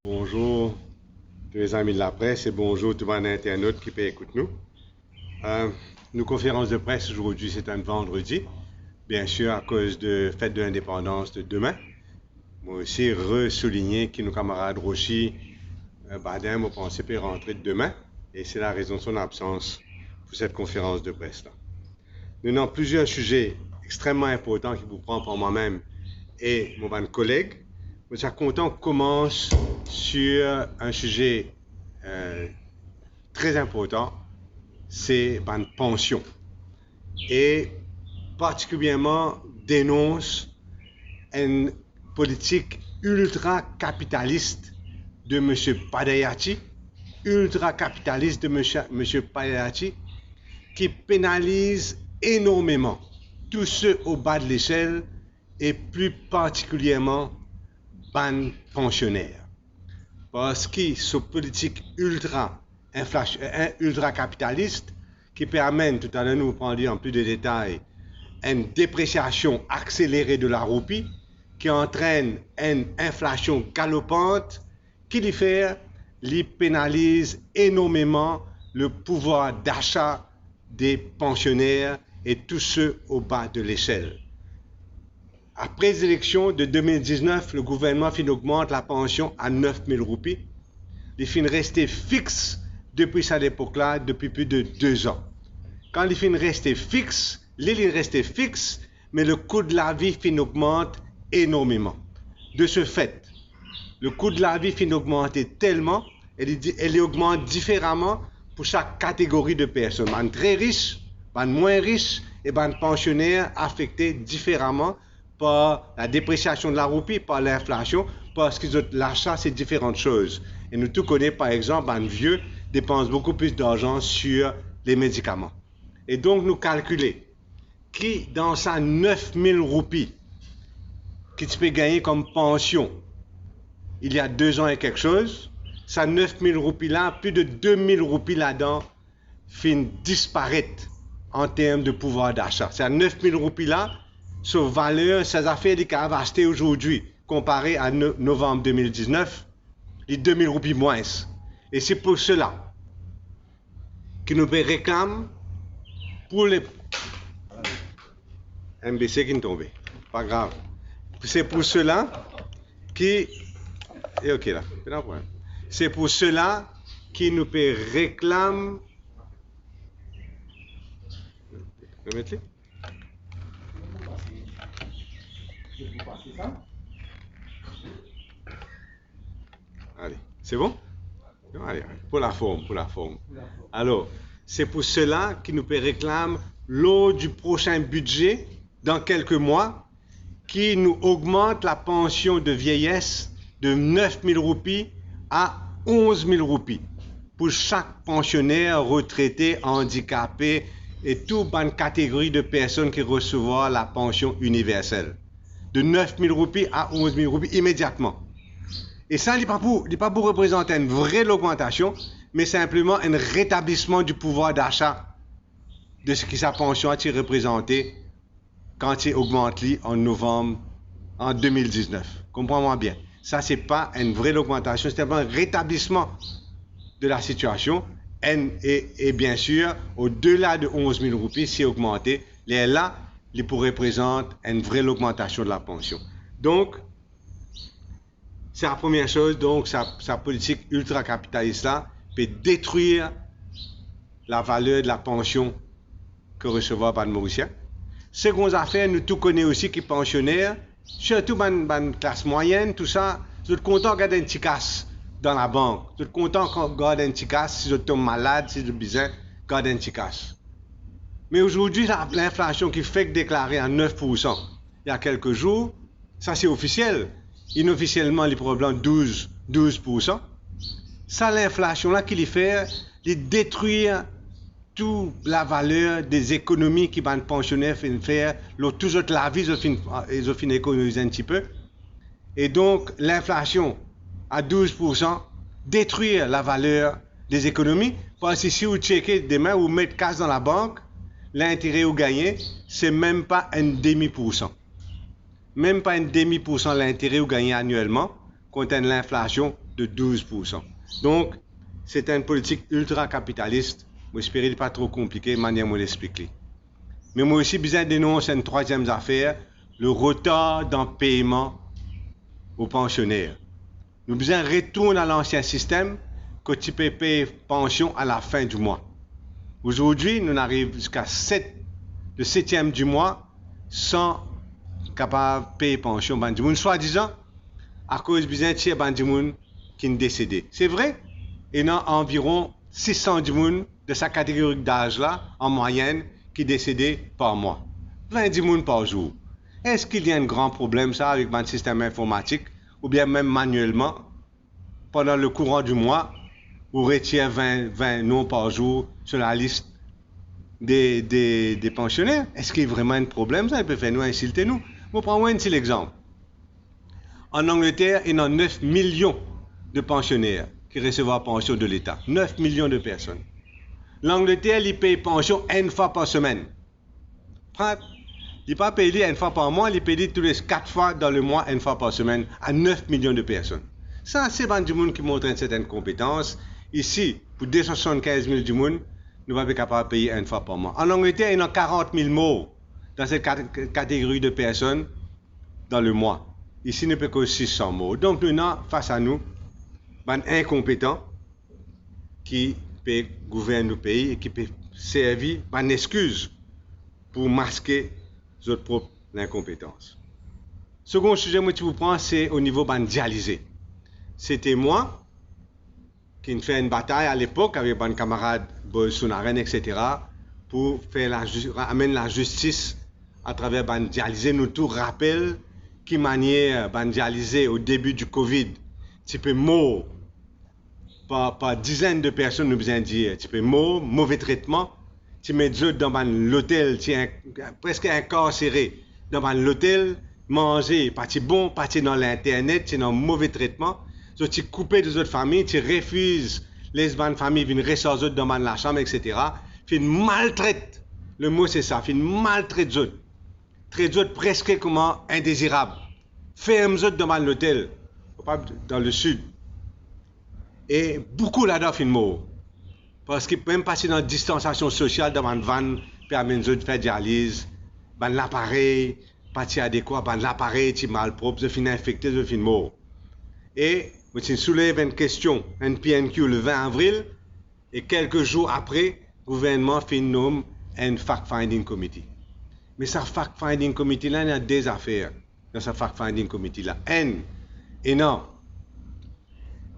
Bonjour tous les amis de la presse et bonjour tous les internautes qui peuvent écouter nous. Nos conférences de presse aujourd'hui, c'est un vendredi, bien sûr à cause de fête de l'indépendance de demain. Moi aussi, re-souligner que nos camarades Rochi, Badin, m'ont pensé peut rentrer demain et c'est la raison de son absence pour cette conférence de presse-là. Nous avons plusieurs sujets extrêmement importants qui vous prennent pour moi-même et mon collègue. Je suis content qu'on commence sur un sujet très important, c'est la pension. Et particulièrement dénonce une politique ultra-capitaliste de M. Padayati, ultra-capitaliste de M. Padayati, qui pénalise énormément tous ceux au bas de l'échelle et plus particulièrement les pensionnaires. Parce que ce politique ultra-capitaliste qui permet, tout à l'heure nous prendrons en plus de détails, une dépréciation accélérée de la roupie qui entraîne une inflation galopante qui lui pénalise énormément le pouvoir d'achat des pensionnaires et tous ceux au bas de l'échelle. Après les élections de 2019, le gouvernement augmente la pension à 9 000 roupies. Il finit resté fixe depuis cette époque-là, depuis plus de 2 ans. Quand il finit resté fixe, mais le coût de la vie augmente énormément. De ce fait, le coût de la vie augmente tellement, elle augmente différemment pour chaque catégorie de personnes. Les très riches, les moins riches et les pensionnaires affectés différemment par la dépréciation de la roupie, par l'inflation, parce que l'achat, c'est différentes choses. Et nous tous connaissons, par exemple, un vieux dépense beaucoup plus d'argent sur les médicaments. Et donc, nous calculons qui, dans sa 9 000 roupies, qui tu peux gagner comme pension, il y a 2 ans et quelque chose, sa 9 000 roupies-là, plus de 2 000 roupies là-dedans, finissent disparaître en termes de pouvoir d'achat. C'est à 9 000 roupies-là, sur valeur, ces affaires qu'ils ont achetées aujourd'hui, comparé à novembre 2019, les 2 000 roupies moins. Et c'est pour cela que nous réclamons pour les... MBC qui est tombé, pas grave. C'est pour cela que... Et ok là, c'est pour cela que nous réclamons... Remettez. Allez, c'est bon? Allez, pour la forme. Alors, c'est pour cela que nous réclamons lors du prochain budget, dans quelques mois, qui nous augmente la pension de vieillesse de 9 000 roupies à 11 000 roupies pour chaque pensionnaire, retraité, handicapé et toute bonne catégorie de personnes qui recevront la pension universelle. De 9 000 roupies à 11 000 roupies immédiatement. Et ça, il n'est pas pour représenter une vraie augmentation, mais simplement un rétablissement du pouvoir d'achat de ce que sa pension a représenté quand il augmente en novembre en 2019. Comprends-moi bien. Ça, ce n'est pas une vraie augmentation, c'est un rétablissement de la situation. Et bien sûr, au-delà de 11 000 roupies, c'est augmenté. Là, il représente une vraie augmentation de la pension. Donc, c'est la première chose. Donc, sa politique ultra-capitaliste-là peut détruire la valeur de la pension que recevra par le Mauricien. Seconde affaire, nous tous connaissons aussi que les pensionnaires, surtout la classe moyenne, tout ça, vous êtes content de garder un petit casse dans la banque. Vous êtes content de garder un petit casse si vous êtes malade, si vous êtes besoin, garder un petit casse. Mais aujourd'hui, l'inflation qui fait déclarer à 9% il y a quelques jours, ça c'est officiel. Inofficiellement, les problèmes 12%. Ça, l'inflation-là qui les fait, détruire toute la valeur des économies qui les pensionnaires font faire. Toujours la vie, ils ont fini économiser un petit peu. Et donc, l'inflation à 12% détruire la valeur des économies. Parce que si vous checkez demain, vous mettez cash dans la banque, l'intérêt que vous gagnez, c'est même pas un demi%. Même pas un demi% l'intérêt que vous gagnez annuellement contre l'inflation de 12%. Donc, c'est une politique ultra-capitaliste. J'espère qu'il n'est pas trop compliqué, de manière moi l'expliquer. Mais moi aussi, besoin de dénoncer une troisième affaire, le retard dans le paiement aux pensionnaires. Nous avons besoin de retourner à l'ancien système que tu peux payer pension à la fin du mois. Aujourd'hui, nous arrivons jusqu'à le 7e du mois sans capable de payer pension. Soi-disant, à cause de besoin de bandimoun qui est décédé. C'est vrai, il y a environ 600 personnes de sa catégorie d'âge là, en moyenne, qui est décédé par mois. 20 personnes par jour. Est-ce qu'il y a un grand problème ça avec un système informatique ou bien même manuellement pendant le courant du mois on retire 20 noms par jour sur la liste des pensionnaires? Est-ce qu'il y a vraiment un problème ça? Il peut faire nous insulter nous. Je vais prendre un petit exemple. En Angleterre, il y a 9 millions de pensionnaires qui reçoivent la pension de l'État. 9 millions de personnes. L'Angleterre, il paye pension une fois par semaine. Il ne pas payer une fois par mois, il paye tous les 4 fois dans le mois, une fois par semaine, à 9 millions de personnes. Ça, c'est du monde qui montre une certaine compétence. Ici, pour 275 000 du monde, nous ne sommes pas capables de payer une fois par mois. En Angleterre, il y a 40 000 morts dans cette catégorie de personnes dans le mois. Ici, il ne peut que 600 morts. Donc, nous avons face à nous un incompétent qui peut gouverner le pays et qui peut servir une excuse pour masquer notre propre incompétence. Second sujet que je vous prends, c'est au niveau dialysé. C'était moi qui fait une bataille à l'époque avec mon camarade Bolsonaro, etc., pour faire amener la justice à travers dialysé. Nous tout rappelle qui manière dialysé au début du Covid, tu peux mort par dizaines de personnes, nous besoin dire, tu peux mort, mauvais traitement, tu mets des autres dans l'hôtel, tu es presque incarcéré dans l'hôtel, manger, pas bon, pas dans l'internet, tu es dans mauvais traitement. So, tu coupes des autres familles, tu refuses les bonnes familles, viennent rester aux autres dans la chambre, etc. Tu maltraites. Le mot c'est ça, tu maltraites les autres. Traite les autres presque comme indésirables. Ferme les autres dans l'hôtel, dans le sud. Et beaucoup là-dedans finissent morts. Parce qu'ils peuvent même passer dans la distanciation sociale dans une van, permet les autres de faire dialyse, l'appareil, pas adéquat, l'appareil, tu malpropre, ils finissent infectés, ils finissent morts. Et je soulève une question, un PNQ le 20 avril, et quelques jours après, le gouvernement fait nomme un fact-finding committee. Mais ce fact-finding committee là, il y a des affaires dans ce fact-finding committee là. Et non,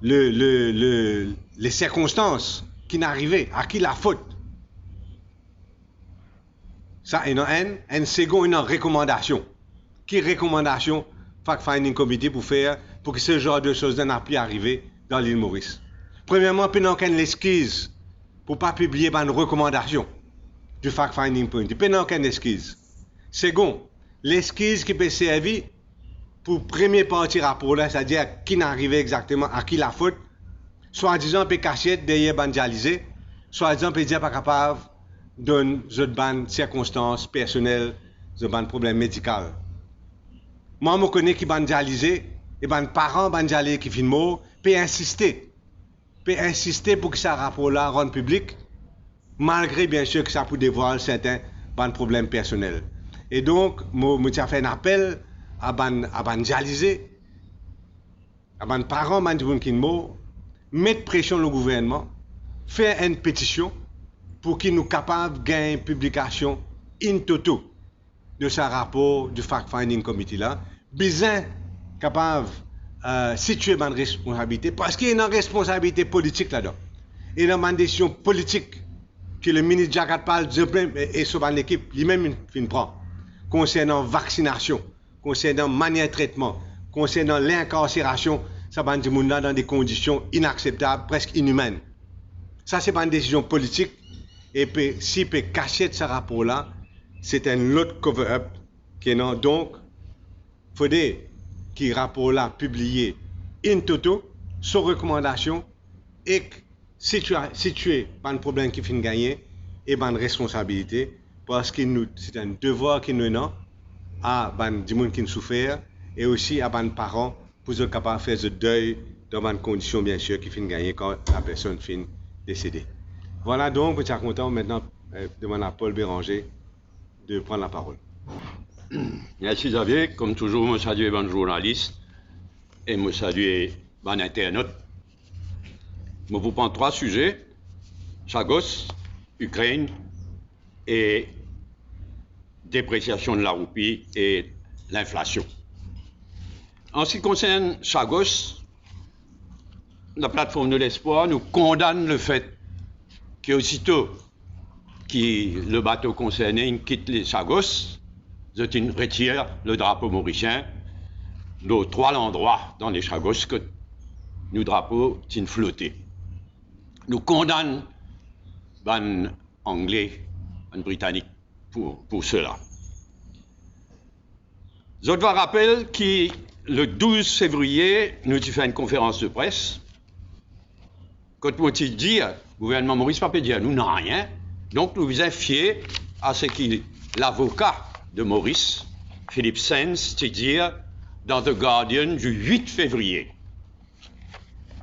les circonstances qui n'arrivaient, à qui la faute. Ça, il y a un second, une recommandation. Qui recommandation fact-finding committee pour faire pour que ce genre de choses n'a plus arrivé dans l'île Maurice? Premièrement, il n'y a aucune esquisse pour ne pas publier une recommandation du fact-finding committee. Il n'y a aucune esquisse. Second, l'esquisse qui peut servir pour premier partie rapport là, c'est-à-dire qui n'arrivait exactement, à qui la faute, soi-disant peut cacher derrière bandialisé, soi-disant peut dire pas capable d'une circonstances personnelles, d'un problème médical. Moi, je connais qui bandialisé, et les parents bandialisés qui finissent morts, peut insister pour que ce rapport-là rende public, malgré bien sûr que ça peut dévoiler certains problèmes personnels. Et donc, je fais un appel à bandialisés, à les parents qui sont morts, mettre pression sur le gouvernement, faire une pétition pour qu'ils nous capables de gagner une publication in toto de ce rapport du fact-finding committee là, besoin capable situer une responsabilité, parce qu'il y a une responsabilité politique là-dedans. Il y a une décision politique que le ministre Jacques Attal et son équipe lui-même prend concernant la vaccination, concernant la manière de traitement, concernant l'incarcération, ça va dans des conditions inacceptables, presque inhumaines. Ça, c'est pas une décision politique. Et puis, s'il peut cacher ce rapport-là, c'est un autre cover-up. Donc, il faudrait que ce rapport-là publié in toto, sans recommandation, et situer un problème qui finit gagner et une responsabilité, parce que c'est un devoir que nous avons à des gens qui souffrent et aussi à des parents pour être capables de faire ce deuil dans une condition, bien sûr, qui finit gagner quand la personne finit décédée. Voilà donc, je suis content maintenant de demander à Paul Béranger de prendre la parole. Merci Xavier, comme toujours, je salue les journalistes et je salue les internautes. Je vous prends 3 sujets, Chagos, Ukraine et dépréciation de la roupie et l'inflation. En ce qui concerne Chagos, la plateforme de l'espoir nous condamne le fait qu'aussitôt que le bateau concerné quitte les Chagos, ils retirent le drapeau mauricien de 3 endroits dans les Chagos que nos drapeaux sont flottés. Nous condamnons les Anglais, les Britanniques pour cela. Je dois rappeler que le 12 février, nous avons fait une conférence de presse. Quand nous avons dit, le gouvernement Maurice pas peut dire, nous n'avons rien. Donc nous vous fiers à ce que l'avocat de Maurice, Philippe Sands, dit dans The Guardian du 8 février.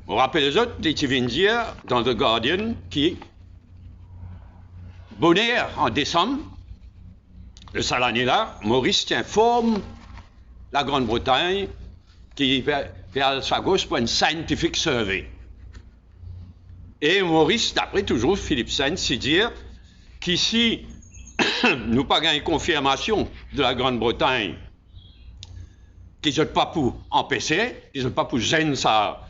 On rappelle les autres, qui viennent dire dans The Guardian qui, Bonaire en décembre, de cette année-là, Maurice informe la Grande-Bretagne qui fait sa gauche pour une scientific survey. Et Maurice, d'après toujours Philippe Sands, dit qu'ici, nous pas gagné confirmation de la Grande-Bretagne qu'ils n'ont pas pour empêcher, qu'ils n'ont pas pour gêner sa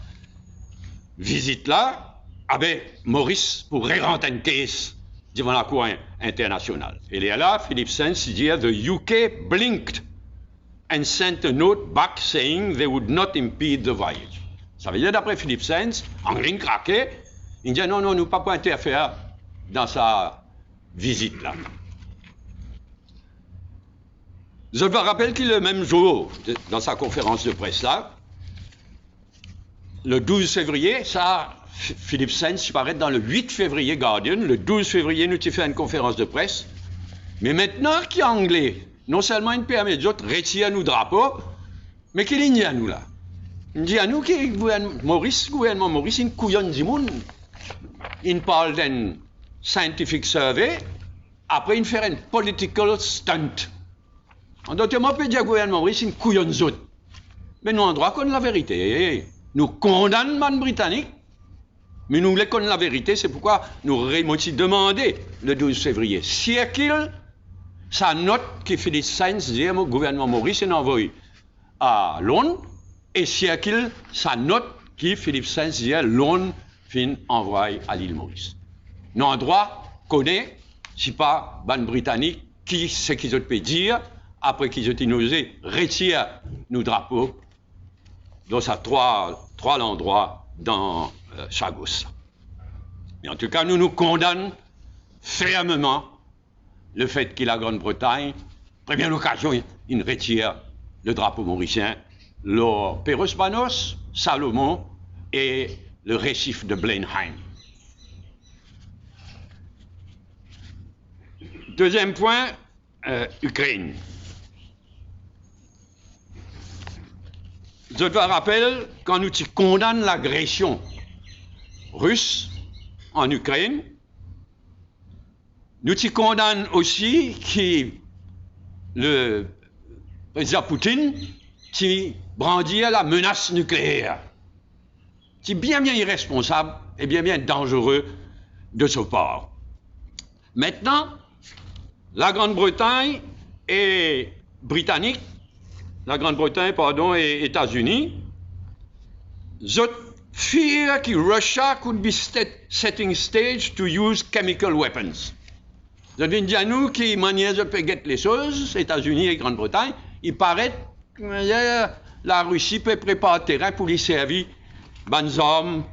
visite là, ah ben, Maurice pourrait rentrer une caisse devant la Cour internationale. Et là, Philippe Sands dit the UK blinked and sent a note back saying they would not impede the voyage. Ça veut dire, d'après Philippe Sands, en ligne craqué, il dit non, nous pas interférer dans sa visite là. Je me rappelle que le même jour, dans sa conférence de presse là, le 12 février, ça, Philippe Sands paraît dans le 8 février Guardian, le 12 février, nous avons fait une conférence de presse, mais maintenant qu'il est anglais, non seulement il permet d'autres retirer nos drapeaux, mais qu'il y a nous là. Il dit à nous que le gouvernement Maurice, il couillonne du monde. Il parle d'un scientific survey, après il fait un political stunt. En d'autres mots, on peut dire que le gouvernement Maurice, il couillonne des autres. Mais nous, on doit connaître la vérité. Nous condamnons les Britanniques, mais nous voulons connaître la vérité, c'est pourquoi nous avons aussi demandé le 12 février. Si qu'il sa note que Philippe Sands dit au gouvernement Maurice est envoyée à Londres, et si qu'il sa note que Philippe Sands dit à Londres fin envoyée à l'île Maurice. Nous avons droit connaître, si pas les Britanniques, qui ce qu'ils ont pu dire après qu'ils ont osé retirer nos drapeaux dans ces 3 endroits dans Chagos. Mais en tout cas, nous condamnons fermement le fait que la Grande-Bretagne, première occasion, il retire le drapeau mauricien, le Perros-Panos, Salomon et le récif de Blenheim. Deuxième point, Ukraine. Je dois rappeler, quand nous condamnons l'agression russe en Ukraine, nous condamnons aussi que le président Poutine qui brandit la menace nucléaire. C'est bien irresponsable et bien dangereux de ce part. Maintenant, la Grande-Bretagne et Britannique, la Grande-Bretagne, et États-Unis, je fear que Russia could be setting stage to use chemical weapons. Je viens de dire à nous qui manière de péguer les choses, États-Unis et Grande-Bretagne, il paraît que la Russie peut préparer le terrain pour les servir des hommes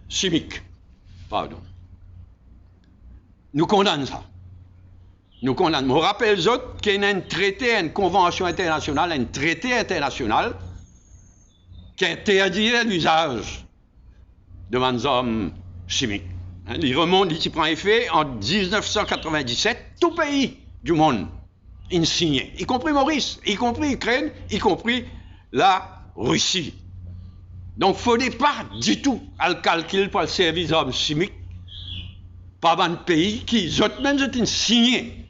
chimiques. Pardon. Nous condamnons ça. Nous condamnons. On rappelle aux autres qu'il y a un traité, une convention internationale, un traité international qui interdit l'usage de hommes chimiques. Il remonte, il prend effet en 1997, tout pays du monde insigné, y compris Maurice, y compris l'Ukraine, y compris la Russie. Donc, il ne faut pas du tout à le calcul pour le service d'armes chimiques par un pays qui, eux-mêmes, ont signé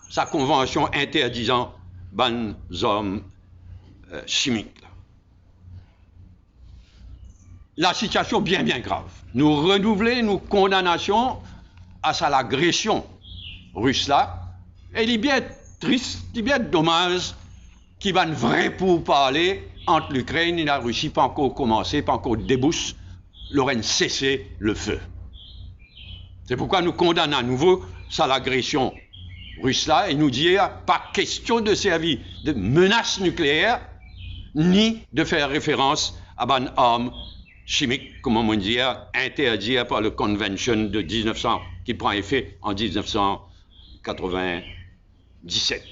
sa convention interdisant les armes chimiques. La situation est bien, bien grave. Nous renouvelons nos condamnations à l'agression russe là, et il est bien triste, il est bien dommage qu'il y ait un vrai pourparler entre l'Ukraine et la Russie, pas encore commencé, pas encore débouche, l'aurait cessé le feu. C'est pourquoi nous condamnons à nouveau l'agression russe là et nous disons pas question de servir de menace nucléaire ni de faire référence à une arme chimique, comment on dit, interdite par la Convention de 1900 qui prend effet en 1997.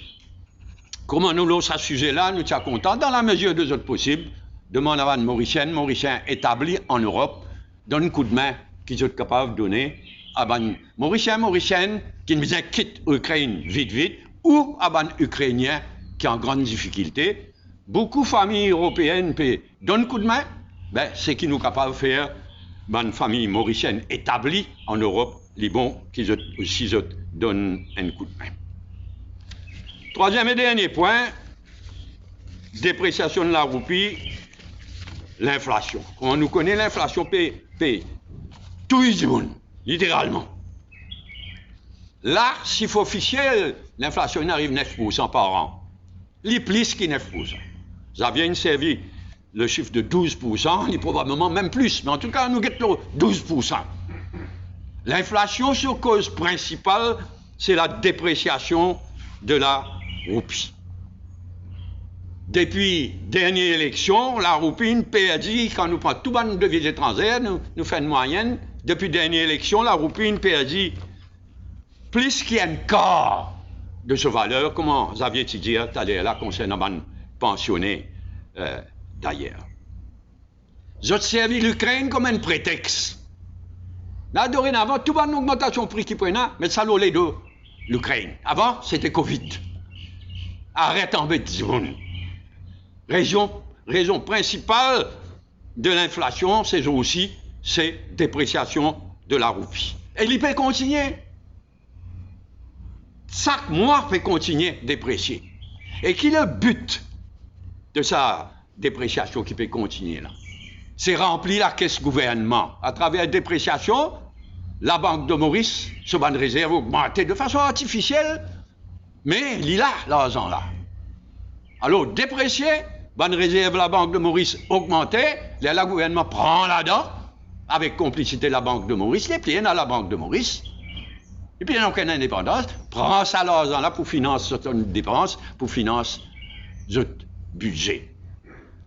Comment nous l'avons à ce sujet-là, nous sommes contents, dans la mesure de notre possible, demander à Mauriciens établis en Europe, donne un coup de main qu'ils sont capables de donner à des Mauriciennes qui nous quittent l'Ukraine vite, ou à des Ukrainiens qui sont en grande difficulté. Beaucoup de familles européennes donnent un coup de main, c'est qu'ils nous capables de faire une famille mauricienne établie en Europe, les bons qui aussi donnent un coup de main. Troisième et dernier point, dépréciation de la roupie, l'inflation. On nous connaît l'inflation paye tout le monde, littéralement. Là, chiffre officiel, l'inflation arrive 9% par an. Les plus que 9%. Ça vient de servir le chiffre de 12%, il est probablement même plus, mais en tout cas, nous guettons 12%. L'inflation, sur cause principale, c'est la dépréciation de la roupie. Depuis dernière élection, la roupie nous perdit, quand nous prenons tout de devises étrangères, nous faisons une moyenne, depuis dernière élection, la roupie nous perdit plus qu'un quart de sa valeur, comme vous aviez dit tout à l'heure, là, concernant les pensionnés d'ailleurs. J'ai servi l'Ukraine comme un prétexte. Là, dorénavant, tout va une augmentation de prix qui prennent, mais ça l'olé de l'Ukraine. Avant, c'était Covid. Arrête en bête. Raison principale de l'inflation, c'est aussi dépréciation de la roupie. Et il peut continuer. Chaque mois peut continuer à déprécier. Et qui est le but de sa dépréciation qui peut continuer là? C'est remplir la caisse gouvernement. À travers la dépréciation, la Banque de Maurice, se banque de réserve augmentée de façon artificielle, mais il a l'argent là. Alors, déprécier, banque de réserve, la Banque de Maurice augmentée, le gouvernement prend là-dedans, avec complicité de la Banque de Maurice, les pliés dans la Banque de Maurice, et puis il n'y a aucune indépendance, prend ça l'argent là pour financer certaines dépenses, pour financer le budget.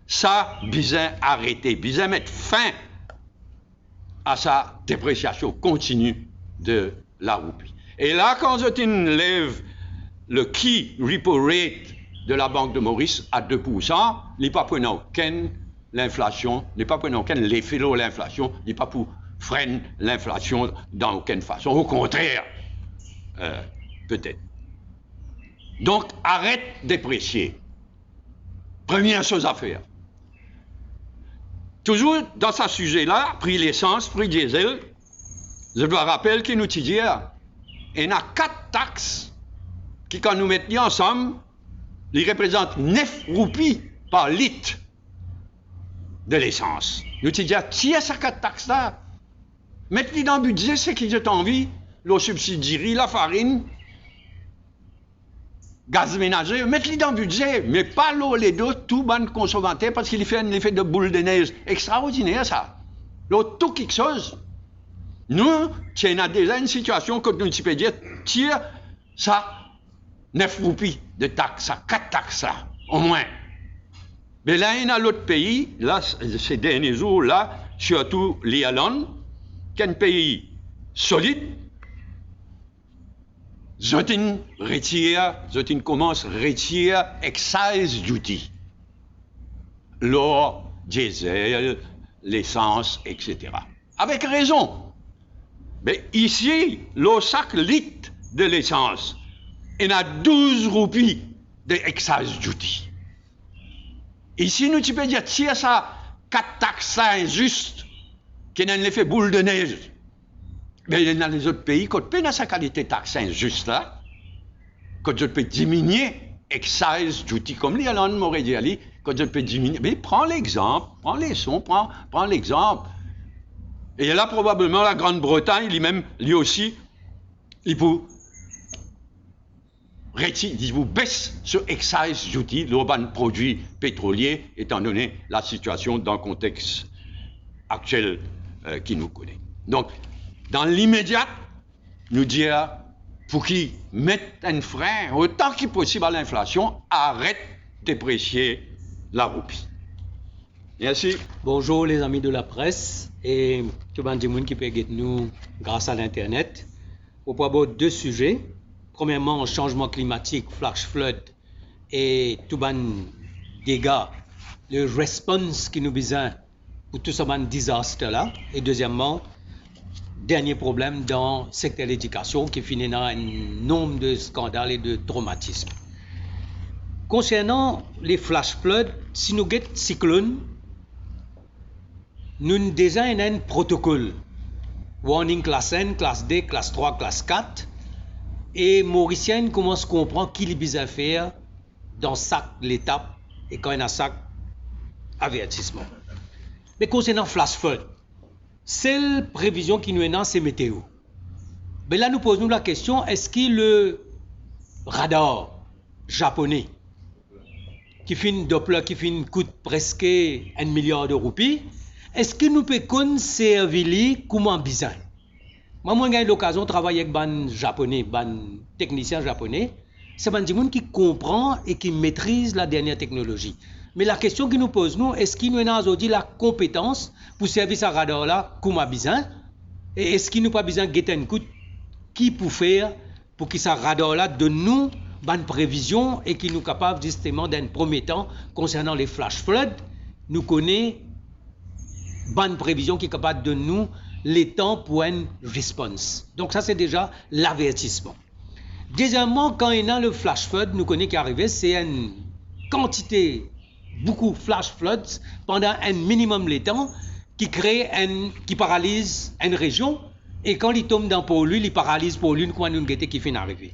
Ça, besoin arrêter, besoin mettre fin à sa dépréciation continue de la roupie. Et là, quand je lève le key repo rate de la Banque de Maurice à 2%, il n'est pas pour aucune l'inflation, il n'est pas pour aucun l'effet de l'inflation, il n'est pas pour freiner l'inflation dans aucune façon. Au contraire, peut-être. Donc, arrête de déprécier. Première chose à faire. Toujours dans ce sujet-là, prix l'essence, prix diesel, je dois rappeler qu'il nous dit, il y a 4 taxes qui, quand nous mettons ensemble, ils représentent 9 roupies par litre de l'essence. Nous disons, tiens, ces 4 taxes-là, mettez-les dans le budget, c'est qu'ils ont envie, le subsidierie, la farine, gaz ménager, mettez-les dans le budget, mais pas l'eau, les deux, tout bon consommateur, parce qu'il fait un effet de boule de neige extraordinaire, ça. L'eau, tout quelque chose. Nous, on a déjà une situation que nous pouvons dire, tiens, ça, 9 roupies de taxes, ça, 4 taxes, ça, au moins. Mais là, il y a l'autre pays, là, ces derniers jours, là, surtout l'Irlande, qui est un pays solide, Zotin commence à retirer excise duty. L'or, diesel, l'essence, etc. Avec raison. Mais ici, le sac litre de l'essence il y a 12 roupies de excise duty. Ici, nous, tu peux dire, tiens, ça, 4 taxes injustes, qui n'ont l'effet boule de neige. Mais dans les autres pays, quand on a sa qualité de taxe injuste, là, quand on peut diminuer excise duty, comme l'Irlande m'aurait dit, Ali, quand on peut diminuer, mais prends l'exemple, prends les sons, prends l'exemple. Et là, probablement, la Grande-Bretagne, lui aussi, il vous baisse ce excise duty, l'urban produit pétrolier, étant donné la situation dans le contexte actuel qui nous connaît. Donc, dans l'immédiat, nous dire, pour qu'ils mettent un frein, autant qu'il possible à l'inflation, arrête de déprécier la roupie. Merci. Bonjour les amis de la presse et tout le monde qui peut aider nous grâce à l'Internet. Au propos de 2 sujets. Premièrement, changement climatique, flash flood et tout les dégâts, le response qui nous besoin pour tout ce désastre là. Et deuxièmement, dernier problème dans le secteur de l'éducation qui finit dans un nombre de scandales et de traumatismes. Concernant les flash floods, si nous avons un cyclone, nous avons déjà un protocole. Warning classe N, classe D, classe 3, classe 4. Et Mauricien commence à comprendre qu'il est besoin de faire dans chaque étape et quand il y a chaque avertissement. Mais concernant flash flood, seule prévision qui nous est dans, c'est météo. Mais là, nous posons la question, est-ce que le radar japonais, qui fait une Doppler, qui fait une coûte presque 1 milliard de roupies, est-ce que nous pouvons servir comment besoin? Moi, j'ai eu l'occasion de travailler avec des japonais, des techniciens japonais. C'est des gens qui comprennent et qui maîtrisent la dernière technologie. Mais la question qui nous pose, nous, est-ce qu'il nous a aujourd'hui la compétence pour servir ce radar-là comme a besoin? Et est-ce qu'il nous pas besoin de guetter un coup qui pour faire pour que ce radar-là donne nous une prévision et qui nous capable justement d'un premier temps concernant les flash floods, nous connaît bonne prévision qui est capable de nous les temps pour une réponse. Donc ça c'est déjà l'avertissement. Deuxièmement, quand il y a le flash flood, nous connaissons qui est arrivé, c'est une quantité, beaucoup flash floods pendant un minimum de temps qui crée qui paralyse une région et quand il tombe dans pour lui, il paralyse pour lui quand nous guettons qui finit d'arriver.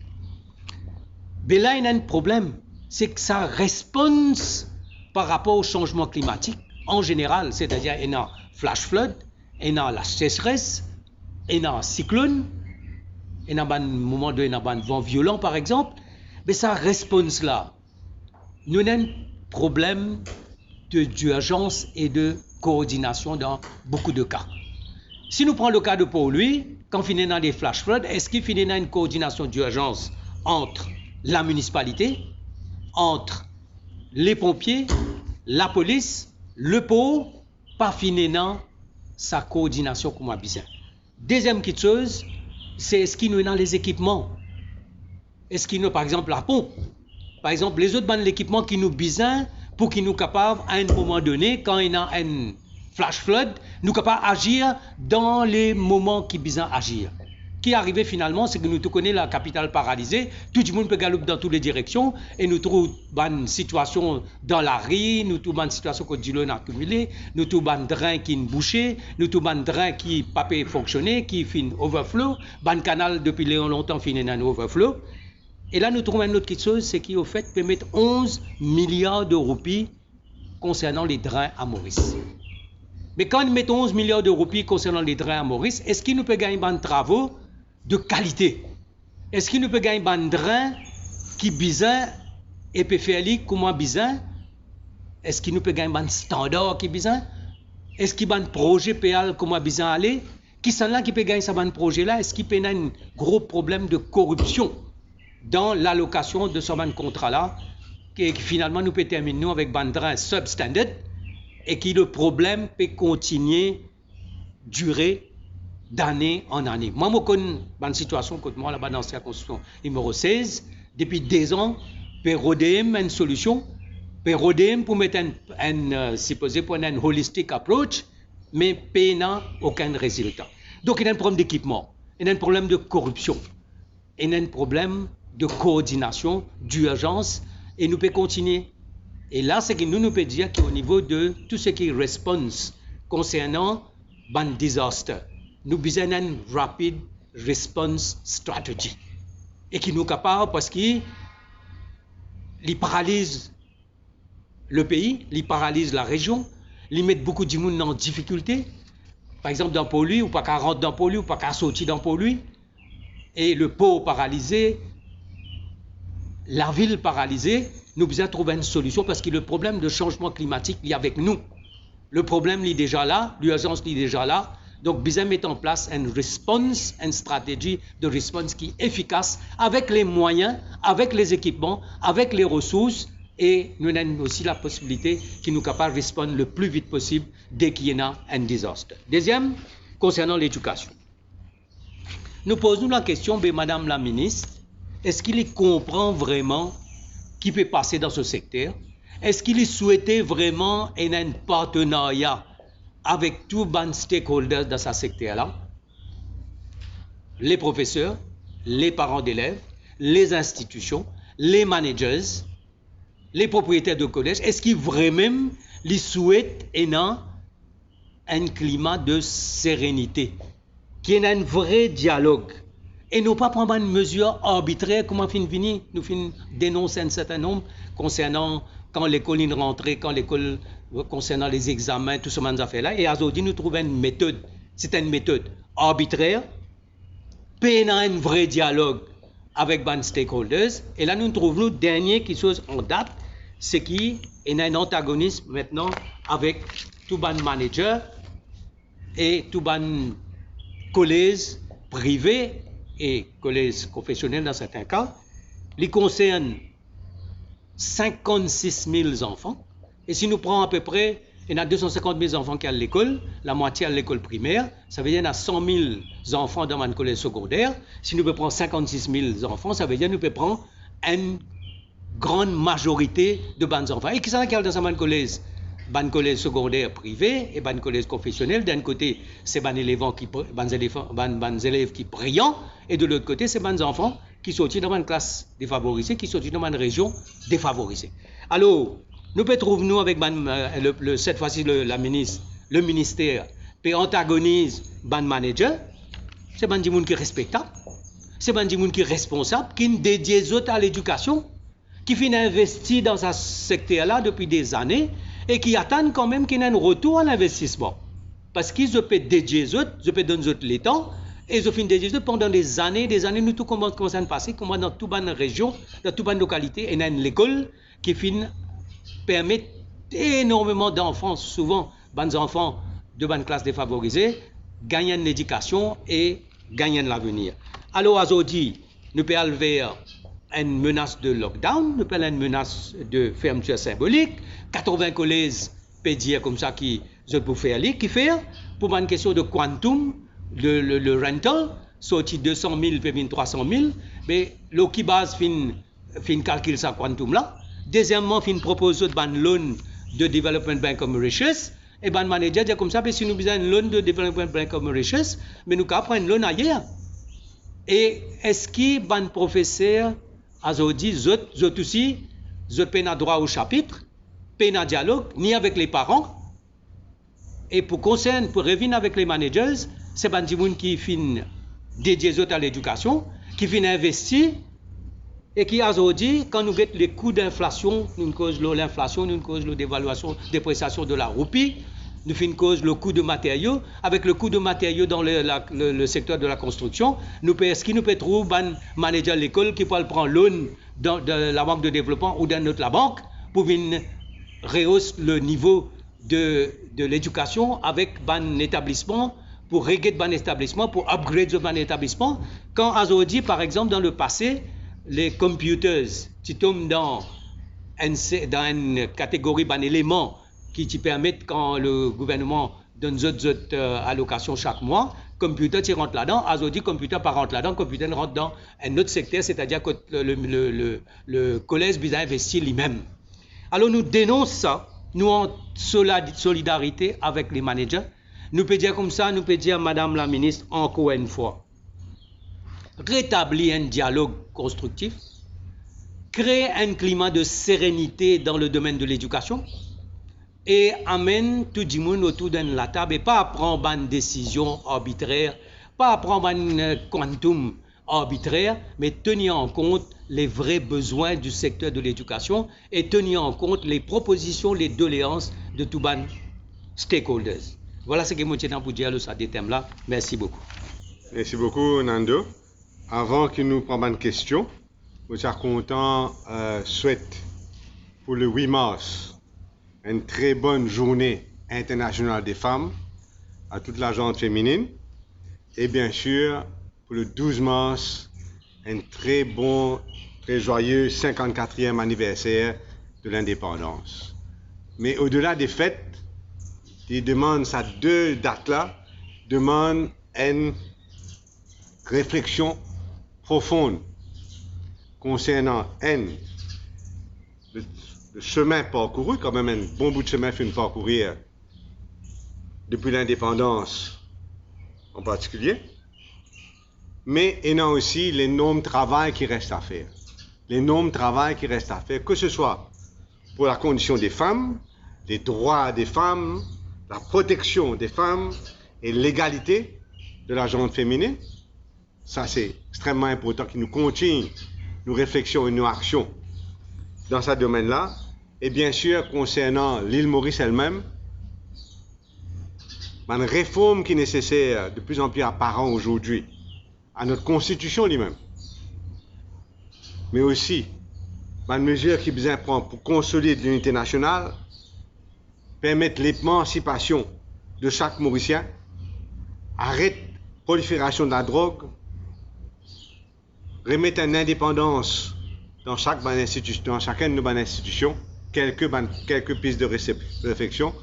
Mais là il y a un problème, c'est que sa réponse par rapport au changement climatique en général, c'est-à-dire il y a flash flood, il y a la sécheresse, il y a un cyclone, il y a un moment de vent violent par exemple, mais sa réponse là, nous avons un problème d'urgence et de coordination dans beaucoup de cas. Si nous prenons le cas de Port-Louis, quand il y a des flash floods, est-ce qu'il y a une coordination d'urgence entre la municipalité, entre les pompiers, la police, le port, pas finir sa coordination comme a besoin. Deuxième chose, c'est est-ce qu'il y a les équipements? Est-ce qu'il y a par exemple la pompe? Par exemple, les autres bandes d'équipement qui nous besoin pour qu'ils nous capables à un moment donné, quand il y a un flash flood, nous capables d'agir dans les moments qui besoin agir. Qui est arrivé finalement, c'est que nous connaissons la capitale paralysée, tout le monde peut galoper dans toutes les directions et nous trouvons une situation dans la rue, nous trouvons une situation que du l'eau accumulée, nous trouvons un drain qui est bouché, nous trouvons un drain qui n'a pas fonctionné, qui fait overflow, un canal depuis longtemps finit dans overflow. Et là nous trouvons une autre chose, c'est qu'au fait peut mettre 11 milliards de roupies concernant les drains à Maurice. Mais quand nous mettons 11 milliards de roupies concernant les drains à Maurice, est-ce qu'il nous peut gagner des travaux de qualité? Est-ce qu'il nous peut gagner un drain qui besoin et peut faire comment besoin? Est-ce qu'il nous peut gagner un standard qui besoin? Est-ce qu'il y a un projet PL comment besoin aller? Qui sont là qui peut gagner ce projet là? Est-ce qu'il peut y avoir un gros problème de corruption dans l'allocation de ce contrat là qui finalement nous peut terminer avec un drain substandard et qui le problème peut continuer durer d'année en année. Moi, je connais une situation que moi, là-bas dans la circonscription numéro 16, depuis 2 ans, pour RODM une solution, pour RODM pour mettre supposé pour un holistic approach, mais il n'y a aucun résultat. Donc, il y a un problème d'équipement, il y a un problème de corruption, il y a un problème de coordination, d'urgence, et nous pouvons continuer. Et là, c'est que nous pouvons dire qu'au niveau de tout ce qui est réponse concernant ban disaster, nous besoin une rapid response strategy. Et qui nous capable parce qu'il paralyse le pays, il paralyse la région, il met beaucoup de monde en difficulté. Par exemple, dans Pau-Lui, ou pas qu'à rentrer dans Pau-Lui, ou pas qu'à sortir dans Pau-Lui. Et le port paralysé, la ville paralysée, nous devons trouver une solution parce que le problème de changement climatique est avec nous. Le problème est déjà là, l'urgence est déjà là. Donc, besoin mettre en place une response, une stratégie de response qui est efficace avec les moyens, avec les équipements, avec les ressources. Et nous avons aussi la possibilité qui nous capable de répondre le plus vite possible dès qu'il y a un désastre. Deuxième, concernant l'éducation. Nous posons la question, Madame la ministre, est-ce qu'il comprend vraiment ce qui peut passer dans ce secteur? Est-ce qu'il souhaitait vraiment un partenariat avec tous les stakeholders dans ce secteur-là? Les professeurs, les parents d'élèves, les institutions, les managers, les propriétaires de collèges, est-ce qu'ils vraiment les souhaitent un climat de sérénité, qui est un vrai dialogue, et non pas prendre une mesure arbitraire, comme on finit venir, nous finissons dénoncer un certain nombre concernant quand l'école est rentrée, quand l'école concernant les examens, tout ce genre d'affaires-là, et aujourd'hui nous trouvons une méthode, c'est une méthode arbitraire, pénant un vrai dialogue avec les stakeholders, et là nous trouvons le dernier qui chose en date, c'est qu'il y a un antagonisme maintenant avec tout les managers et tout les collèges privés et collèges professionnels dans certains cas. Ils concernent 56 000 enfants. Et si nous prenons à peu près, il y a 250 000 enfants qui sont à l'école, la moitié à l'école primaire, ça veut dire qu'il y a 100 000 enfants dans un collège secondaire. Si nous prenons 56 000 enfants, ça veut dire que nous pouvons prendre une grande majorité de bons enfants. Et qui sont dans un collège? Ban collège secondaire privé et ban collège confessionnel. D'un côté, c'est ban élèves qui brillants, et de l'autre côté, c'est ban enfants qui sortent dans une classe défavorisée, qui sortent dans une région défavorisée. Alors, nous pouvons trouver nous avec cette fois-ci le ministère qui antagonise ban manager, c'est ban monde qui est respectable, c'est ban monde qui est responsable, qui dédie à l'éducation, qui finit investi dans ce secteur-là depuis des années, et qui attendent quand même qu'il y ait un retour à l'investissement. Parce qu'ils peuvent dédier eux, ils peuvent donner les temps, et ils finissent dédier eux pendant des années, nous tout commence à passer, comme dans toute bonne région, dans toute bonne localité, et il y a une école qui permet énormément d'enfants, souvent, bonnes enfants de bonnes classes défavorisées, gagner une éducation et gagner l'avenir. Alors aujourd'hui, nous pouvons aller vers une menace de lockdown, nous pouvons une menace de fermeture symbolique, 80 collèges pédiatres comme ça qui peuvent faire qui fait pour une question de quantum, le rental, sorti 200 000 puis 300 000, mais le qui base fin calcul ça quantum là. Deuxièmement, fin propose de loan de Development Bank of Mauritius, et ban manager dit comme ça, mais si nous besoin une loan de Development Bank of Mauritius, mais nous avons une loan ailleurs. Et est-ce que ban professeur aujourd'hui, zot aussi, zot peine droit au chapitre, peine à dialogue, ni avec les parents. Et pour revenir avec les managers, c'est ban moun qui fin dédié à l'éducation, qui fin investir, et qui aujourd'hui, quand nous avons les coûts d'inflation, nous cause l'inflation, nous cause la dévaluation, dépréciation de la roupie, nous fin cause le coût de matériaux. Avec le coût de matériaux dans le secteur de la construction, est-ce qu'il nous peut trouver un manager de l'école qui peut prendre loan de la banque de développement ou d'un autre la banque pour venir rehausser le niveau de l'éducation avec un établissement, pour régler un établissement, pour upgrade un établissement. Quand aujourd'hui, par exemple, dans le passé, les computers, qui tombent dans une catégorie d'un élément qui te permettent, quand le gouvernement donne d'autres allocations chaque mois, computer tu rentres là-dedans, aujourd'hui computer pas rentre là-dedans, computer rentre dans un autre secteur, c'est-à-dire que le collège besoin investir lui-même. Alors nous dénonçons ça, nous en solidarité avec les managers, nous pouvons dire comme ça, Madame la ministre, encore une fois, rétablir un dialogue constructif, crée un climat de sérénité dans le domaine de l'éducation et amène tout le monde autour de la table et pas prendre une décision arbitraire, pas prendre un quantum arbitraire, mais tenir en compte les vrais besoins du secteur de l'éducation et tenir en compte les propositions, les doléances de tous les stakeholders. Voilà ce que je tiens pour dire sur ces thèmes-là. Merci beaucoup. Merci beaucoup, Nando. Avant que nous prenions une question, je suis content, souhaite pour le 8 mars une très bonne journée internationale des femmes à toute la gente féminine. Et bien sûr, pour le 12 mars, un très bon, très joyeux 54e anniversaire de l'indépendance. Mais au-delà des fêtes, ils demandent ces deux dates-là, demandent une réflexion profonde concernant le chemin parcouru, quand même un bon bout de chemin fait parcourir depuis l'indépendance en particulier, mais il y a aussi l'énorme travail qui reste à faire. L'énorme travail qui reste à faire, que ce soit pour la condition des femmes, les droits des femmes, la protection des femmes et l'égalité de la gente féminine. Ça, c'est extrêmement important que nous continuions nos réflexions et nos actions dans ce domaine-là. Et bien sûr, concernant l'île Maurice elle-même, une réforme qui est nécessaire, de plus en plus apparent aujourd'hui, à notre constitution lui-même, mais aussi une mesure qui est besoin de prendre pour consolider l'unité nationale, permettre l'émancipation de chaque Mauricien, arrête la prolifération de la drogue, remettre une indépendance dans chacune de nos institutions, quelques pistes de réflexion,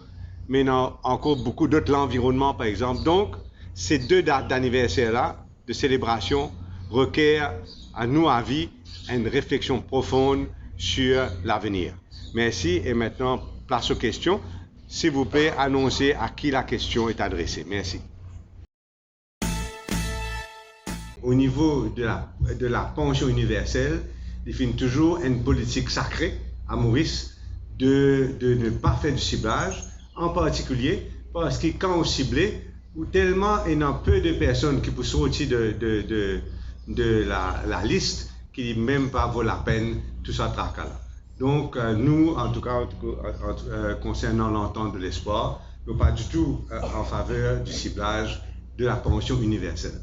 mais il y a encore beaucoup d'autres, l'environnement par exemple. Donc, ces deux dates d'anniversaire-là, de célébration, requièrent à nous à vie une réflexion profonde sur l'avenir. Merci et maintenant, place aux questions. S'il vous plaît, annoncez à qui la question est adressée. Merci. Au niveau de la pension universelle, il finit toujours une politique sacrée à Maurice de ne pas faire du ciblage, en particulier parce que quand on cible, ou tellement il y a peu de personnes qui peuvent sortir de la liste qui même pas vaut la peine tout ça tracas-là. Donc nous, en tout cas, concernant l'entente de l'espoir, nous ne sommes pas du tout en faveur du ciblage de la pension universelle.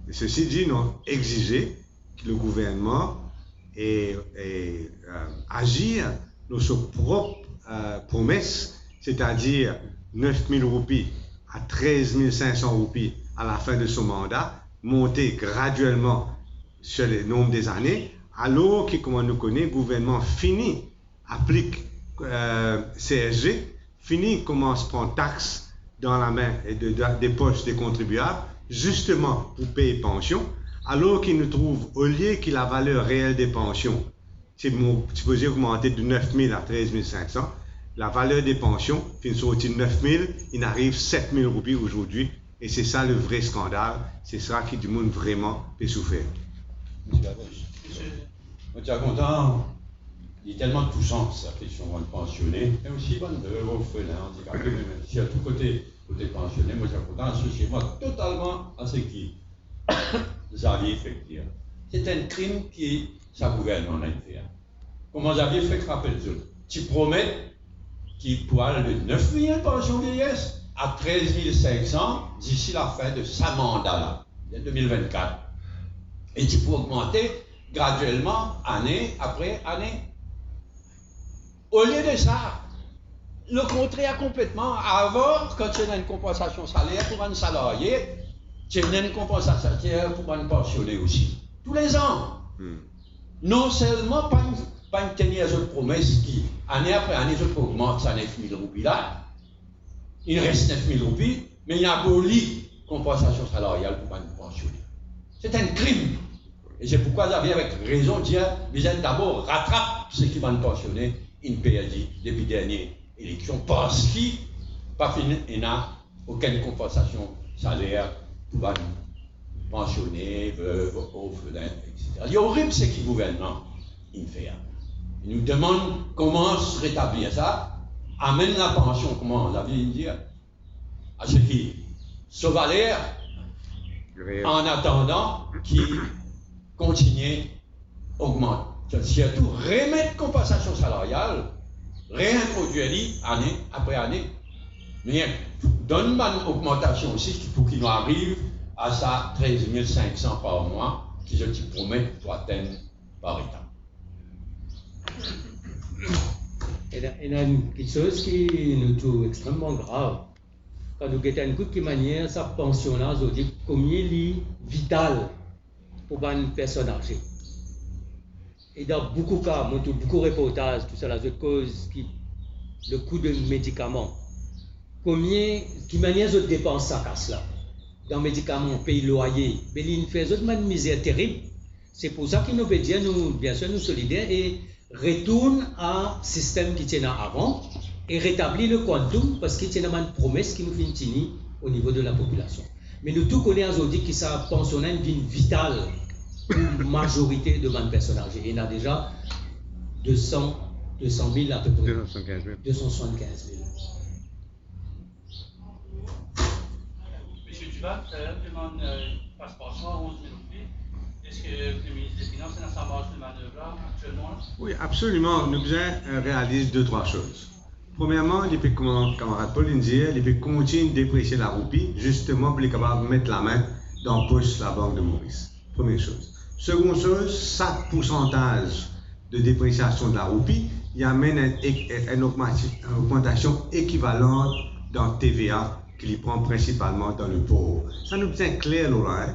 Mais ceci dit, nous avons exigé que le gouvernement agisse dans ses propres promesses, c'est-à-dire 9 000 roupies à 13 500 roupies à la fin de son mandat, monter graduellement sur le nombre des années, alors que, comme on nous connaît, le gouvernement applique CSG, commence à prendre taxes dans la main et des poches des contribuables, justement pour payer pension, alors qu'il nous trouve, au lieu que la valeur réelle des pensions, c'est supposé augmenter de 9 000 à 13 500, la valeur des pensions, qui sortit de 9 000, il arrive 7 000 roupies aujourd'hui, et c'est ça le vrai scandale, c'est ça qui du monde vraiment peut souffrir. Je suis content, il est tellement touchant cette question de pensionner, et aussi de orphelins, handicapés, même si à tout côté pensionné, moi je suis content, associé moi totalement à ce qui Xavier fait dire. C'est un crime qui sa gouvernement a fait. Comment Xavier fait rappeler les autres? Tu promets qu'il pourra aller de 9 000 pensions vieillesse à 13 500 d'ici la fin de sa mandat là, 2024. Et tu peux augmenter graduellement, année après année. Au lieu de ça, le contraire complètement. Avant, quand tu as une compensation salaire pour un salarié, tu as une compensation salaire pour un pensionné aussi. Tous les ans. Non seulement pas une tenir de promesse qui, année après année, je peux augmenter ça 9 000 roupies là. Il reste 9 000 roupies, mais il y a aboli compensation salariale pour un pensionné. C'est un crime. Et c'est pourquoi j'avais avec raison de dire, besoin d'abord rattrape ceux qui vont pensionner une PLJ depuis dernière élection, parce qu'il n'y a aucune compensation salaire pour les pensionnés, veuves, orphelins, etc. Il est horrible ce que le gouvernement il fait. Il nous demande comment se rétablir ça, amène la pension, comment on avait dit, à ce qui sauve l'air, en attendant qu'il continue à augmenter. Surtout remettre compensation salariale, réintroduire année après année, mais donne une augmentation aussi pour qu'il nous arrive à ça 13 500 par mois, qui je te promets pour atteindre par état. Il y a une petite chose qui nous trouve extrêmement grave. Quand nous avons une toute manière, sa pension là, je dis combien est vital pour une personne âgée. Et dans beaucoup de cas, beaucoup de reportages, tout ça, la cause qui le coût de médicaments. Qui manière de dépense ça casse là. Dans les médicaments, paye loyer, mais il fait une misère terrible. C'est pour ça qu'il nous peut dire, nous, bien sûr, nous solidaires et retourne à un système qui tient avant et rétablit le quantum parce qu'il y a une promesse qui nous fait tenir au niveau de la population. Mais nous tous connaissons aujourd'hui que ça pensionne une vie vitale pour la majorité de bonnes personnes âgées. Il y en a déjà 200 000 à peu près. 275 000. Monsieur Duval, demande passeport 11 000 roupies. Est-ce que le ministre des Finances est dans sa marge de manœuvre actuellement? Oui, absolument. Nous devons réaliser 2-3 choses. Premièrement, il peut, comme mon camarade Paul dit, il peut continuer de déprécier la roupie, justement pour être capable de mettre la main dans la poche de la Banque de Maurice. Première chose. Seconde chose, chaque pourcentage de dépréciation de la roupie, il amène une augmentation équivalente dans TVA qu'il prend principalement dans le pauvre. Ça nous tient clair, Laurent.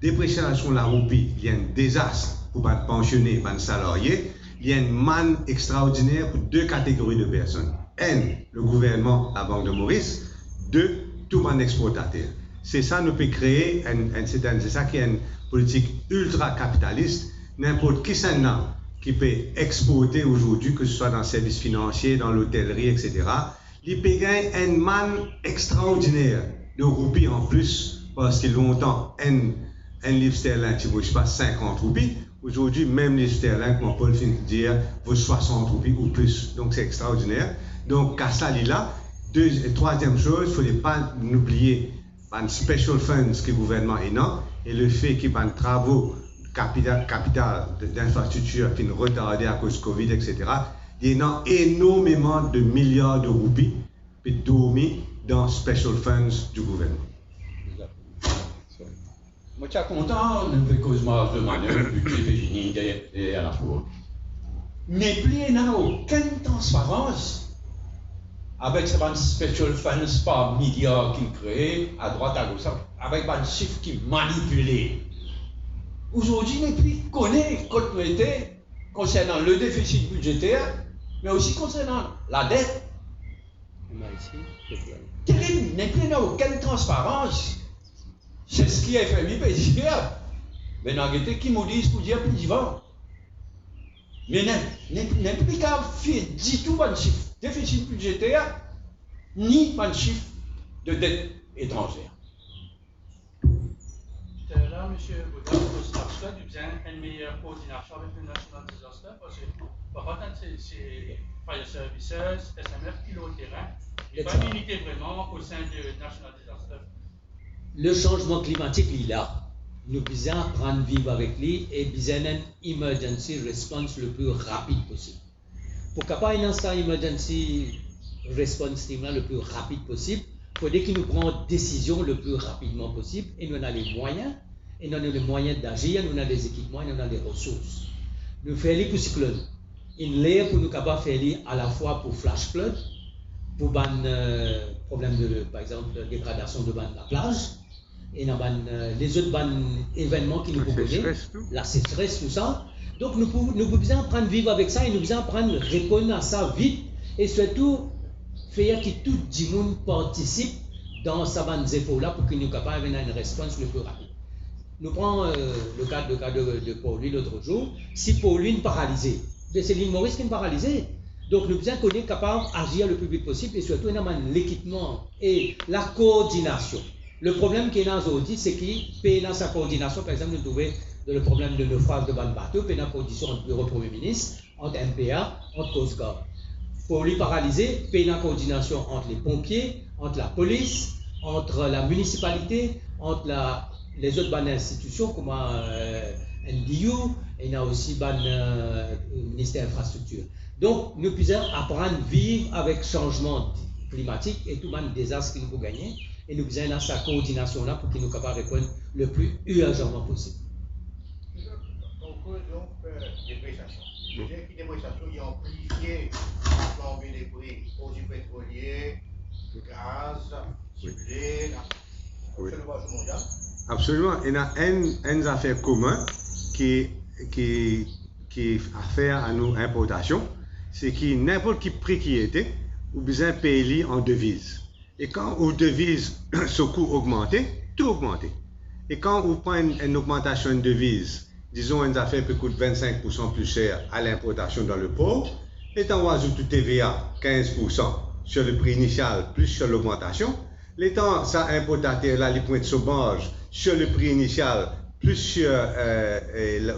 Dépréciation de la roupie, il y a un désastre pour les pensionnés, les salariés. Il y a une manne extraordinaire pour 2 catégories de personnes. Le gouvernement, la Banque de Maurice. 2, tout un exportateur. C'est ça nous peut créer, c'est ça qui est une politique ultra-capitaliste. N'importe qui qui peut exporter aujourd'hui, que ce soit dans le service financier, dans l'hôtellerie, etc. Il peut gagner une manne extraordinaire de roupies en plus, parce que longtemps, un livre sterling qui vaut, je sais pas, 50 roupies. Aujourd'hui, même les sterling, comme Paul vient de dire, vaut 60 roupies ou plus. Donc, c'est extraordinaire. Donc, à ça, là. Troisième chose, il ne faut pas oublier les special funds que le gouvernement est non, et le fait qu'il y a des travaux capital d'infrastructure qui sont retardés à cause de Covid, etc. Il y a énormément de milliards de roupies qui sont dormis dans special funds du gouvernement. Moi, je suis content de faire cause marge de manœuvre du fini derrière la cour. Mais plus il n'y a aucune transparence avec ces special funds par milliards qui créent à droite à gauche, avec des chiffres qui manipulent. Aujourd'hui, les plus connaît quand nous étions concernant le déficit budgétaire, mais aussi concernant la dette. Terrible, il n'y a aucune transparence. C'est ce qui est fait mi dire. Mais n'a qui nous disent pour dire plus vivant. Mais n'a plus qu'à faire du tout un chiffre déficit budgétaire, ni un chiffre de dette étrangère. Tout à l'heure, M. Boudin, vous avez besoin d'une meilleure coordination avec le National Disaster parce que parfois, c'est Fire Services, SMF, qui est au terrain, mais pas une unité vraiment au sein du National Disaster. Le changement climatique, il est là. Nous devons apprendre à vivre avec lui et besoin d'un emergency response le plus rapide possible. Pour capable un emergency response team le plus rapide possible, il faudrait qu'il nous prenne une décision le plus rapidement possible et nous avons les moyens, et nous avons les moyens d'agir, nous avons des équipements et nous avons des ressources. Nous faisons les pour cyclone. Une l'air pour nous capables de faire à la fois pour flash flood, pour problème de, par exemple, de dégradation de la plage, et les autres événements qui nous connaissent, la sécheresse, tout ça. Donc nous pouvons apprendre à vivre avec ça et nous pouvons apprendre à répondre à ça vite et surtout faire que tout le monde participe dans ces efforts-là pour que nous soyons capables d'avoir une réponse le plus rapide. Nous prenons le cas de Pauline l'autre jour. Si Pauline est paralysée, c'est l'île Maurice qui est paralysée. Donc nous devons être capables d'agir le plus vite possible et surtout dans l'équipement et la coordination Le problème qu'il y a aujourd'hui, c'est qu'il paye dans sa coordination, par exemple, nous trouvons le problème de naufrage de bateau, paye dans la coordination entre le bureau Premier ministre, entre MPA, entre Coast Guard. Pour lui paralyser, paye dans la coordination entre les pompiers, entre la police, entre la municipalité, entre les autres bonnes institutions comme NDU, et il y a aussi le ministère de l'Infrastructure. Donc, nous pouvons apprendre à vivre avec changement climatique et tout le désastre qu'il nous faut gagner. Et nous besoin dans sa coordination là pour qu'il nous capable de répondre le plus urgemment possible. Donc, dépréciation. C'est-à-dire que dépréciation, il y a amplifié la flambée des prix aux pétroliers, gaz, blé, sur le marché mondial. Absolument. Il y a une affaire commune qui affaire à nos importations. C'est que n'importe quel prix qui était, ou besoin de payer en devises. Et quand aux devises, ce coût augmenté, tout augmenté. Et quand vous prenez une augmentation de devise, disons une affaire qui coûte 25% plus cher à l'importation dans le port, et quand on ajoute TVA 15% sur le prix initial plus sur l'augmentation, l'étant ça importateur là, les points de sauvage sur le prix initial plus sur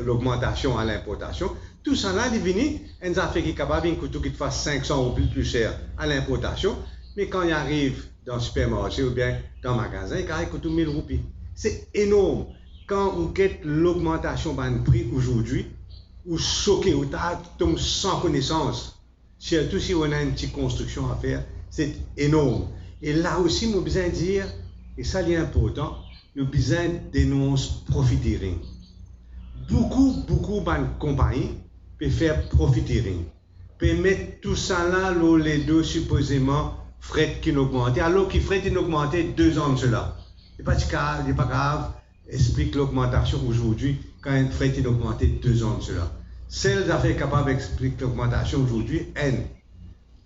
l'augmentation à l'importation, tout ça là, il vient, une affaire qui est capable de faire 500 ou plus cher à l'importation, mais quand il arrive dans le supermarché ou bien dans le magasin, il coûte 1000 roupies. C'est énorme. Quand on quitte l'augmentation de prix aujourd'hui, ou choqué, ou tombe sans connaissance, surtout si on a une petite construction à faire, c'est énorme. Et là aussi, nous avons besoin de dire, et ça c'est important, nous avons besoin de dénoncer profiteering. Beaucoup de compagnies peuvent faire profiteering. Peuvent mettre tout ça là, les deux supposément frais qui ont augmenté, alors que frais qui ont augmenté 2 ans de cela. Il n'est pas grave, explique l'augmentation aujourd'hui quand un frais qui ont augmenté 2 ans de cela. Celles affaires capables d'expliquer l'augmentation aujourd'hui,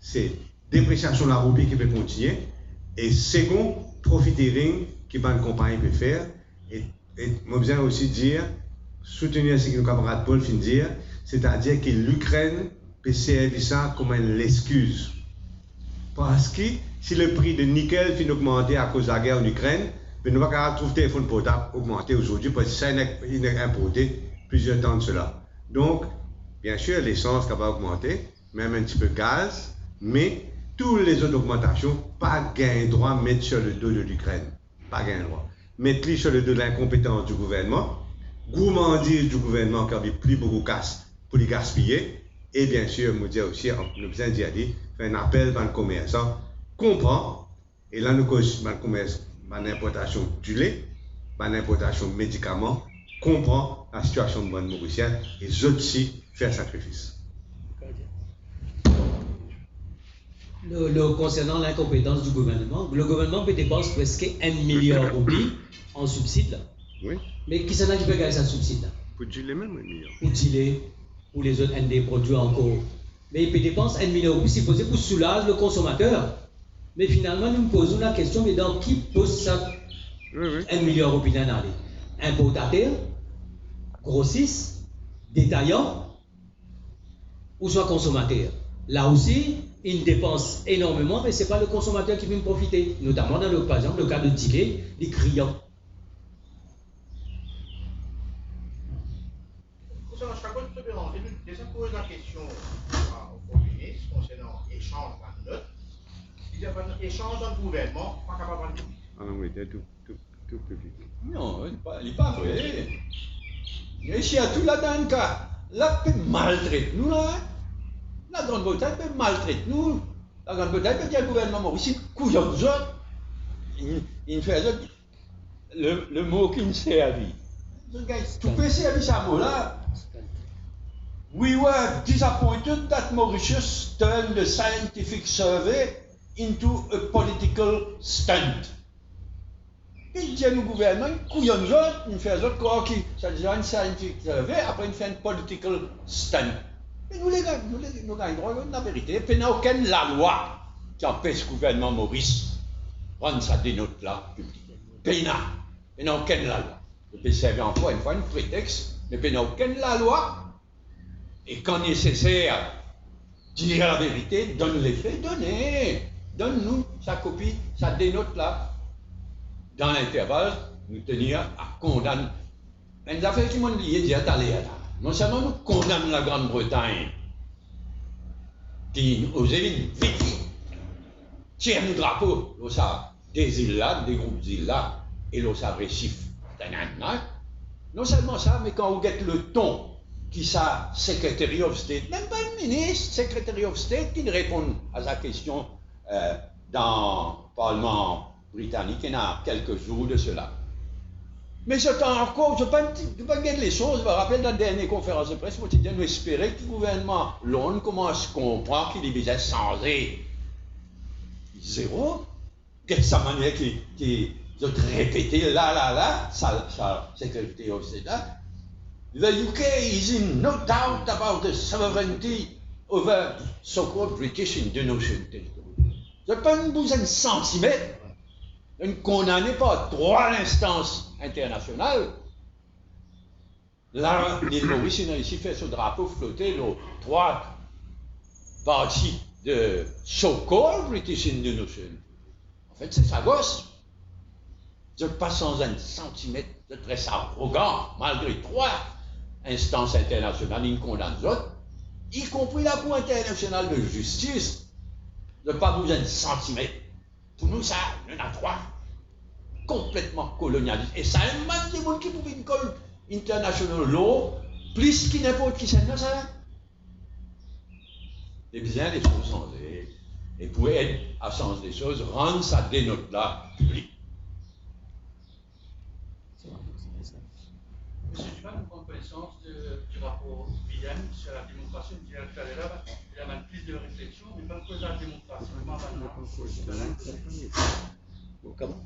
c'est dépréciation de la roupie qui peut continuer, et second, profiteering que une compagnie peut faire. Et moi, besoin aussi dire, soutenir ce que nos camarades Paul finit de dire, c'est-à-dire que l'Ukraine peut servir ça comme une excuse. Parce que si le prix de nickel finit d'augmenter à cause de la guerre en Ukraine, nous ne pouvons pas trouver le téléphone portable augmenté aujourd'hui parce que ça est importé plusieurs temps de cela. Donc, bien sûr, l'essence va augmenter, même un petit peu de gaz, mais toutes les autres augmentations, pas gain droit à mettre sur le dos de l'Ukraine. Pas gain droit. Mettre sur le dos de l'incompétence du gouvernement, gourmandise du gouvernement qui a plus beaucoup de casse pour les gaspiller, et bien sûr, nous dire aussi, nous besoin d'y aller, faire un appel à un commerçant, comprend, et là nous cause un commerce, une importation du lait, une importation de médicaments, comprend la situation de bonne mauricienne et aussi faire sacrifice. Concernant l'incompétence du gouvernement, le gouvernement peut dépenser presque 1 milliard de roupies en subside. Oui. Mais qui s'en a qui peut gagner ce subside? Pour Gilet même 1 milliard. Pour Gilet, pour les autres ND produits encore. Mais il peut dépenser 1 milliard de roupies, c'est posé pour soulager le consommateur. Mais finalement, nous nous posons la question, mais dans qui pose ça 1 milliard de roupies dans l'année? Importateur, grossiste, détaillant, ou soit consommateur. Là aussi, il dépense énormément, mais ce n'est pas le consommateur qui vient profiter. Notamment dans par exemple, le cas de Gilet, les clients. Concernant chaque fois, je déjà pose la question au ministre concernant l'échange de notes. Il y a un échange dans le gouvernement, pas capable de tout. En Angleterre, tout public. Non, il n'est pas vrai. Ici, à tout là-dedans, là, peut maltraiter nous, là. La Grande-Bretagne peut maltraiter nous. La Grande-Bretagne peut dire le gouvernement mauricien, couillon de autres. Il fait le mot qui ne servi. Tout peut servir ce mot-là. We were disappointed that Mauritius turned the scientific survey into a political stunt. Il dit au gouvernement, couillon de autres, il fait autres quoi qui, ça dit une scientific survey, après il fait un political stunt. Mais nous gagnons droit la vérité. Il n'y a aucune loi qui empêche le gouvernement Maurice de rendre ça des notes là publiques. Il n'y a aucune loi. Il peut servir encore une fois un prétexte, mais il n'y a aucune loi. Et quand nécessaire, dire la vérité, donne les faits, donne-nous sa copie, ça dénote là. dans l'intervalle, nous tenir à condamner. Les affaires qui m'ont lié dire d'aller là. Non seulement nous condamnons la Grande-Bretagne, qui nous évite vite, tire nos drapeaux, des îles là, des groupes d'îles là, et l'os agressif. Non seulement ça, mais quand vous guettez le ton qui ça, Secretary of State, même pas le ministre, Secretary of State, qui répond à sa question dans le Parlement britannique il y a quelques jours de cela. Mais ce temps encore, je ne peux pas dire les choses, je me rappelle dans la dernière conférence de presse, nous espérer que le gouvernement Londres commence à comprendre qu'il devait changer. Zéro. Quelle sa manière qui de répéter là, ça, Secretary of State là. The UK is in no doubt about the sovereignty over so-called British Indonesian territory. Je peux pas vous un centimètre. Ne condamnez pas droit à l'instance internationale. Là, l'île Maurice a ici fait ce drapeau flotter les 3 parties de so-called British Indonesian. En fait, c'est sa gosse. Je passe sans un centimètre de très arrogant, malgré 3 instances internationales, ils condamnent les autres, y compris la Cour internationale de justice. Je pas besoin de centimètre. Pour nous, ça, il y en a 3. Complètement colonialistes. Et ça, il y a des gens qui trouvent une école international law, plus qu'il n'importe qui c'est ça. Et bien, les choses changer. Et pour aider à changer les choses, rendre ça dénote-là public. Monsieur Duval, nous prenons connaissance du rapport Willem sur la démocratie. Il y a même plus de réflexion, mais pas que la démocratie. Comment?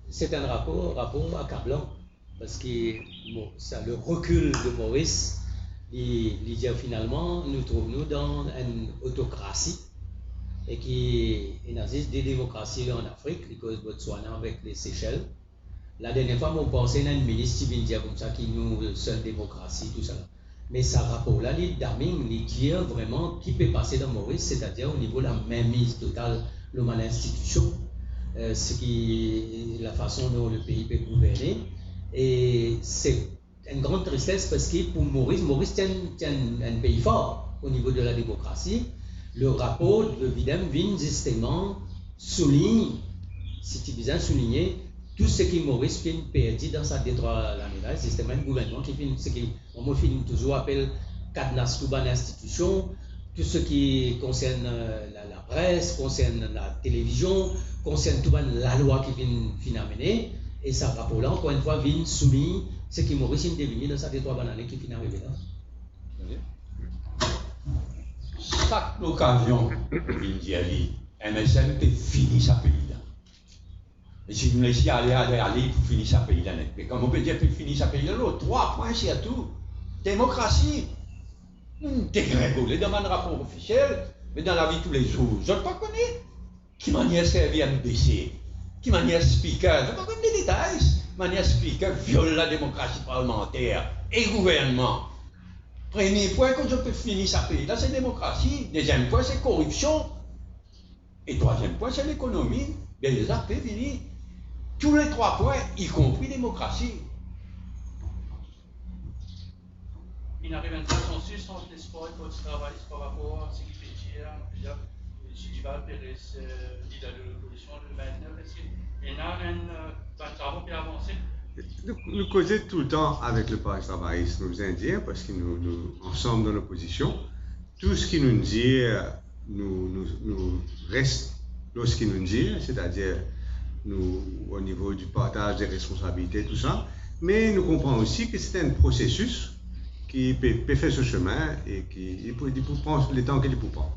C'est un rapport accablant, parce que bon, ça, le recul de Maurice, il dit finalement, nous trouvons dans une autocratie, et qui existe des démocraties en Afrique, comme Botswana avec les Seychelles. La dernière fois, on pensait à un ministre qui vient dire comme ça, qui nous seule démocratie, tout ça. Mais ce rapport-là, il dit vraiment qui peut passer dans Maurice, c'est-à-dire au niveau de la mainmise totale de l'institution, la façon dont le pays peut gouverner. Et c'est une grande tristesse parce que pour Maurice tient un pays fort au niveau de la démocratie. Le rapport de Willem vient justement souligne, si tu bien souligner, tout ce qui Maurice fait perdu dans sa détroit l'année, c'est un gouvernement qui fait ce qu'on toujours appelle cadenas de l'institution, tout ce qui concerne la presse, concerne la télévision, concerne tout la loi qui vient amener, et ce rapport-là, encore une fois, vient souligner ce qui Maurice est devenu dans sa détroit l'année qui vient arriver là. Chaque occasion, il dit à lui, MSM peut finir sa pays là. Et si nous laissons aller pour finir sa pays là, mais comme on peut dire pour finir sa pays là, 3 points c'est tout. Démocratie, dégringolé dans un rapport officiel, mais dans la vie de tous les jours, je ne sais pas connaître. Qui manière servir à MBC, qui manière speaker, je ne sais pas connaître les détails, manière speaker viole la démocratie parlementaire et gouvernement. Premier point, quand je peux finir sa pays là, c'est démocratie. Deuxième point, c'est corruption. Et troisième point, c'est l'économie. Bien, les AP finir. Tous les 3 points, y compris démocratie. Il arrive un consensus entre les sports et le travail par rapport à ce qui fait dire, M. Duval, Pérez, leader de l'opposition, le 29, est-ce qu'il y a un travail qui a avancé? Nous causons tout le temps avec le Parti travailliste, nous Indiens, parce que nous ensemble dans l'opposition, tout ce qu'il nous dit, nous reste lorsqu'il nous dit, c'est-à-dire nous, au niveau du partage des responsabilités, tout ça, mais nous comprenons aussi que c'est un processus qui peut faire ce chemin et qui peut prendre le temps qu'il peut prendre.